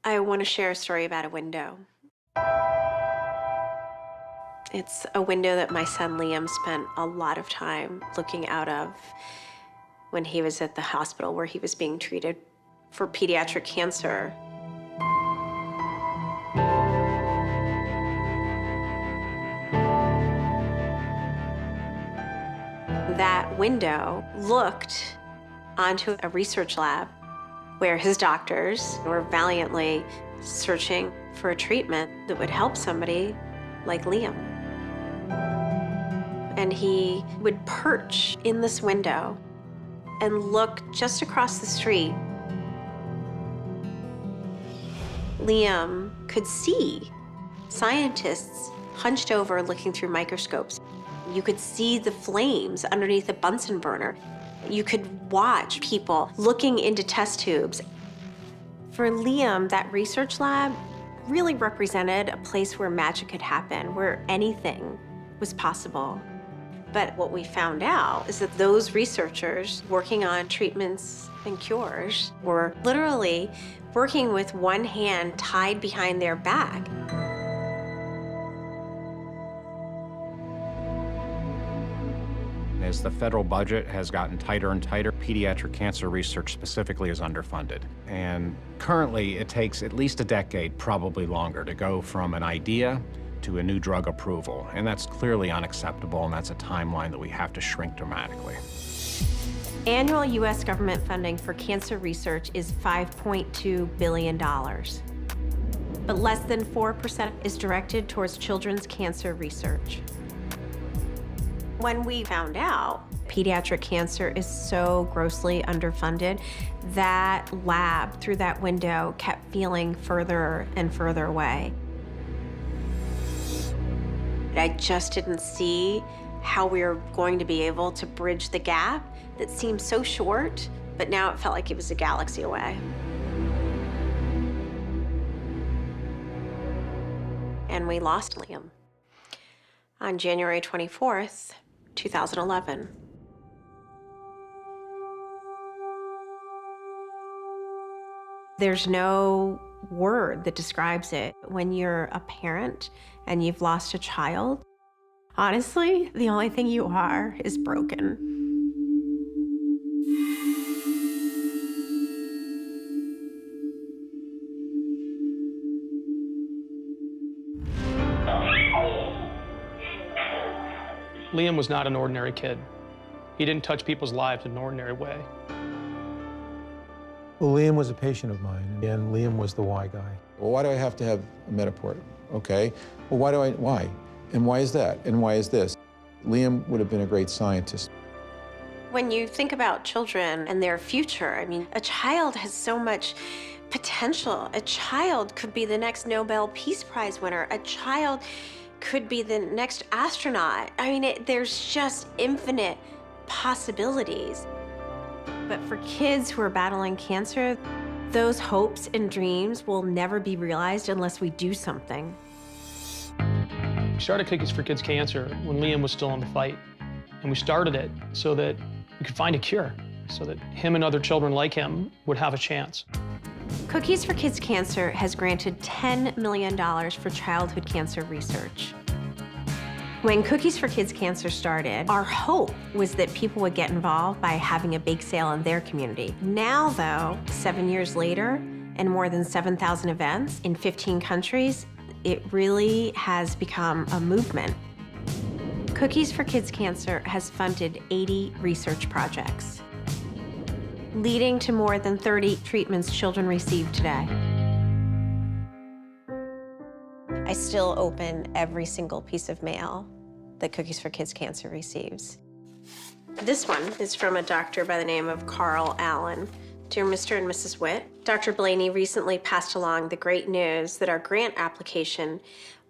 I want to share a story about a window. It's a window that my son Liam spent a lot of time looking out of when he was at the hospital where he was being treated for pediatric cancer. That window looked onto a research lab where his doctors were valiantly searching for a treatment that would help somebody like Liam. And he would perch in this window and look just across the street. Liam could see scientists hunched over looking through microscopes. You could see the flames underneath a Bunsen burner. You could watch people looking into test tubes. For Liam, that research lab really represented a place where magic could happen, where anything was possible. But what we found out is that those researchers working on treatments and cures were literally working with one hand tied behind their back. As the federal budget has gotten tighter and tighter, pediatric cancer research specifically is underfunded. And currently, it takes at least a decade, probably longer, to go from an idea to a new drug approval. And that's clearly unacceptable, and that's a timeline that we have to shrink dramatically. Annual U.S. government funding for cancer research is $5.2 billion. But less than 4% is directed towards children's cancer research. When we found out pediatric cancer is so grossly underfunded, that lab through that window kept feeling further and further away. I just didn't see how we were going to be able to bridge the gap that seemed so short, but now it felt like it was a galaxy away. And we lost Liam on January 24th, 2011. There's no word that describes it. When you're a parent and you've lost a child, honestly, the only thing you are is broken. Liam was not an ordinary kid. He didn't touch people's lives in an ordinary way. Well, Liam was a patient of mine, and Liam was the why guy. Well, why do I have to have a Metaport? Okay. Well, why? And why is that? And why is this? Liam would have been a great scientist. When you think about children and their future, I mean, a child has so much potential. A child could be the next Nobel Peace Prize winner. A child could be the next astronaut. I mean, there's just infinite possibilities. But for kids who are battling cancer, those hopes and dreams will never be realized unless we do something. We started Cookies for Kids Cancer when Liam was still in the fight. And we started it so that we could find a cure, so that him and other children like him would have a chance. Cookies for Kids Cancer has granted $10 million for childhood cancer research. When Cookies for Kids Cancer started, our hope was that people would get involved by having a bake sale in their community. Now, though, 7 years later, and more than 7,000 events in 15 countries, it really has become a movement. Cookies for Kids Cancer has funded 80 research projects, leading to more than 30 treatments children receive today. I still open every single piece of mail that Cookies for Kids Cancer receives. This one is from a doctor by the name of Carl Allen. Dear Mr. and Mrs. Witt, Dr. Blaney recently passed along the great news that our grant application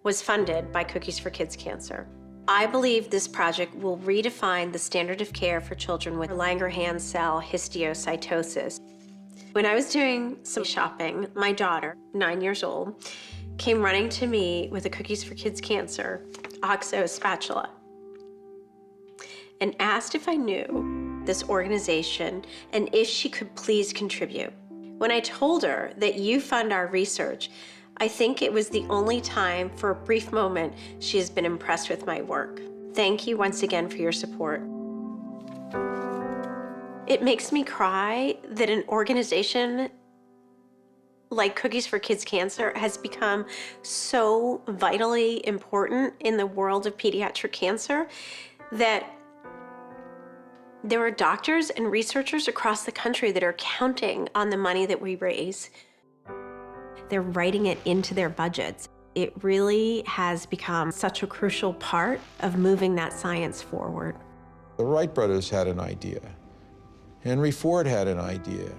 was funded by Cookies for Kids Cancer. I believe this project will redefine the standard of care for children with Langerhans cell histiocytosis. When I was doing some shopping, my daughter, 9 years old, came running to me with a Cookies for Kids Cancer OXO spatula and asked if I knew this organization and if she could please contribute. When I told her that you fund our research, I think it was the only time for a brief moment she has been impressed with my work. Thank you once again for your support. It makes me cry that an organization like Cookies for Kids Cancer has become so vitally important in the world of pediatric cancer that there are doctors and researchers across the country that are counting on the money that we raise. They're writing it into their budgets. It really has become such a crucial part of moving that science forward. The Wright brothers had an idea. Henry Ford had an idea.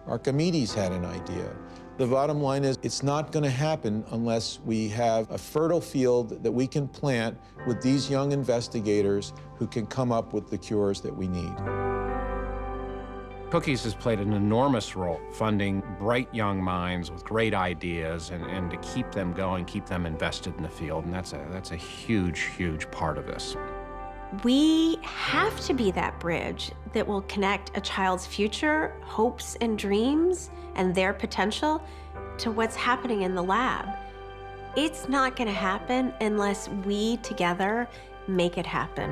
Archimedes had an idea. The bottom line is, it's not going to happen unless we have a fertile field that we can plant with these young investigators who can come up with the cures that we need. Cookies has played an enormous role funding bright young minds with great ideas and to keep them going, keep them invested in the field, and that's a huge, huge part of this. We have to be that bridge that will connect a child's future, hopes and dreams, and their potential to what's happening in the lab. It's not going to happen unless we together make it happen.